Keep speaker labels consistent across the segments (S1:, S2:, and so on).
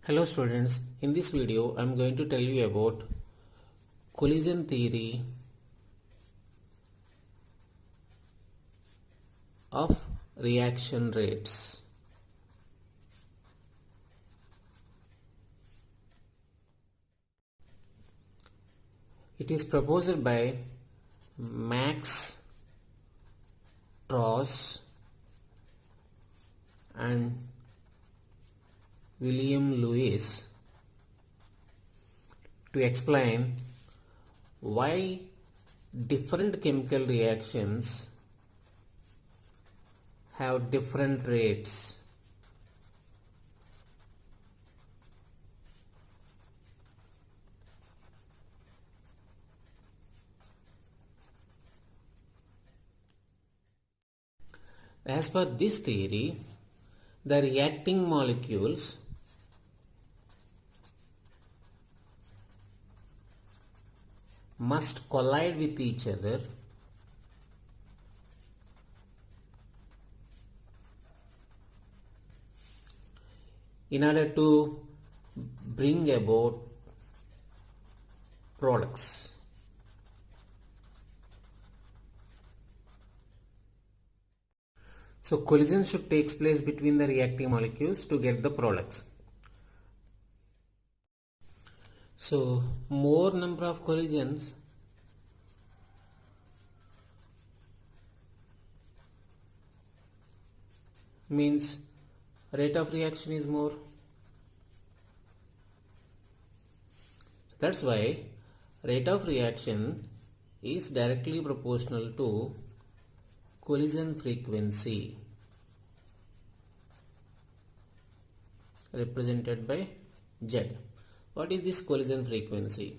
S1: Hello students, in this video I am going to tell you about collision theory of reaction rates. It is proposed by Max Strauss and William Lewis to explain why different chemical reactions have different rates. As per this theory, the reacting molecules must collide with each other in order to bring about products. So collision should take place between the reacting molecules to get the products. So more number of collisions means rate of reaction is more. So that's why rate of reaction is directly proportional to collision frequency, represented by Z. What is this collision frequency?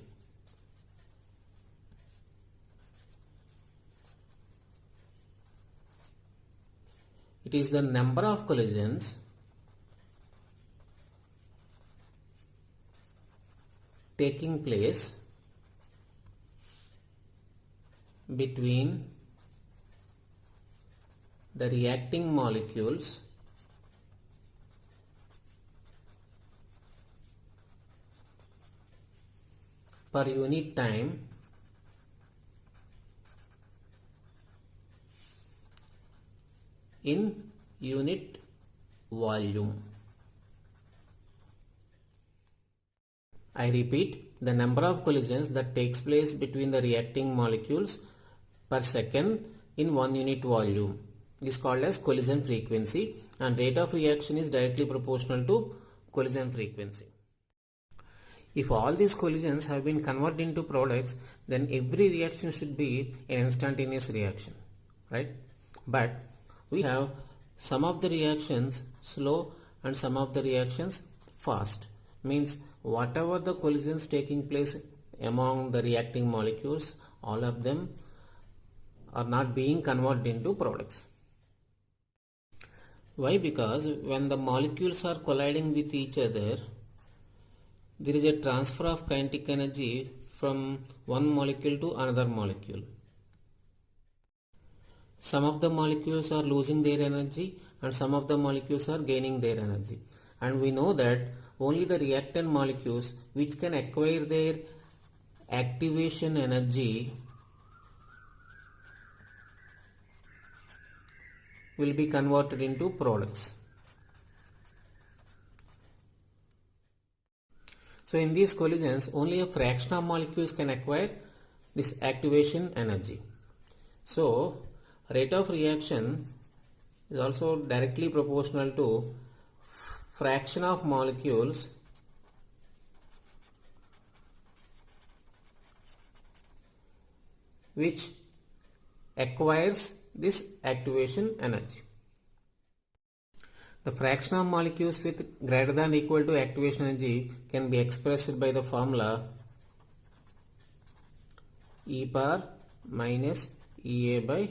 S1: It is the number of collisions taking place between the reacting molecules per unit time in unit volume. I repeat, the number of collisions that takes place between the reacting molecules per second in 1 unit volume is called as collision frequency, and rate of reaction is directly proportional to collision frequency. If all these collisions have been converted into products, then every reaction should be an instantaneous reaction, right? But we have some of the reactions slow and some of the reactions fast. Means whatever the collisions taking place among the reacting molecules, all of them are not being converted into products. Why? Because when the molecules are colliding with each other, there is a transfer of kinetic energy from one molecule to another molecule. Some of the molecules are losing their energy and some of the molecules are gaining their energy. And we know that only the reactant molecules which can acquire their activation energy will be converted into products. So in these collisions, only a fraction of molecules can acquire this activation energy. So rate of reaction is also directly proportional to fraction of molecules which acquires this activation energy. The fraction of molecules with greater than or equal to activation energy can be expressed by the formula E power minus EA by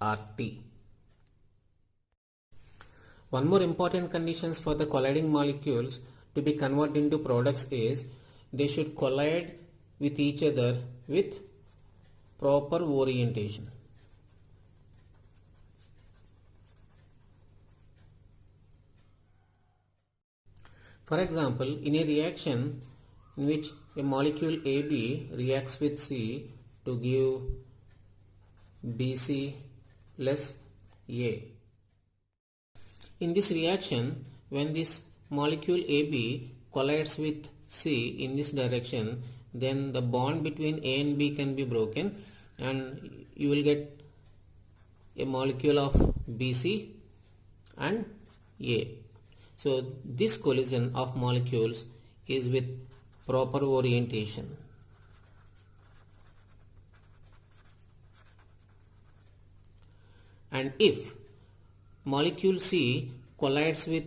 S1: RT. One more important conditions for the colliding molecules to be converted into products is they should collide with each other with proper orientation. For example, in a reaction in which a molecule AB reacts with C to give BC less A. In this reaction, when this molecule AB collides with C in this direction, then the bond between A and B can be broken and you will get a molecule of BC and A. So this collision of molecules is with proper orientation. And if molecule C collides with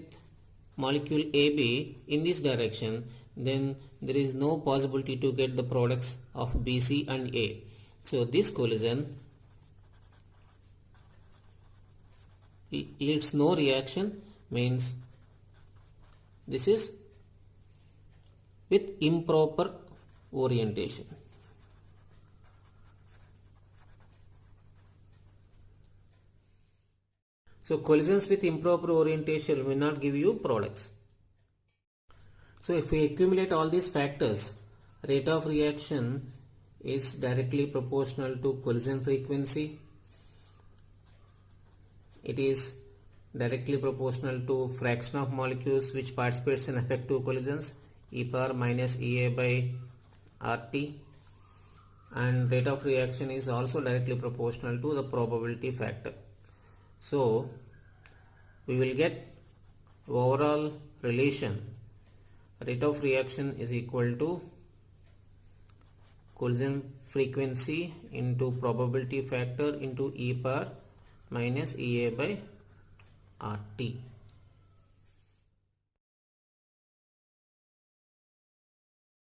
S1: molecule AB in this direction, then there is no possibility to get the products of BC and A. So this collision leads no reaction, means this is with improper orientation. So collisions with improper orientation will not give you products. So if we accumulate all these factors, rate of reaction is directly proportional to collision frequency. It is directly proportional to fraction of molecules which participates in effective collisions, e power minus Ea by RT, and rate of reaction is also directly proportional to the probability factor. So we will get overall relation rate of reaction is equal to collision frequency into probability factor into e power minus Ea by RT.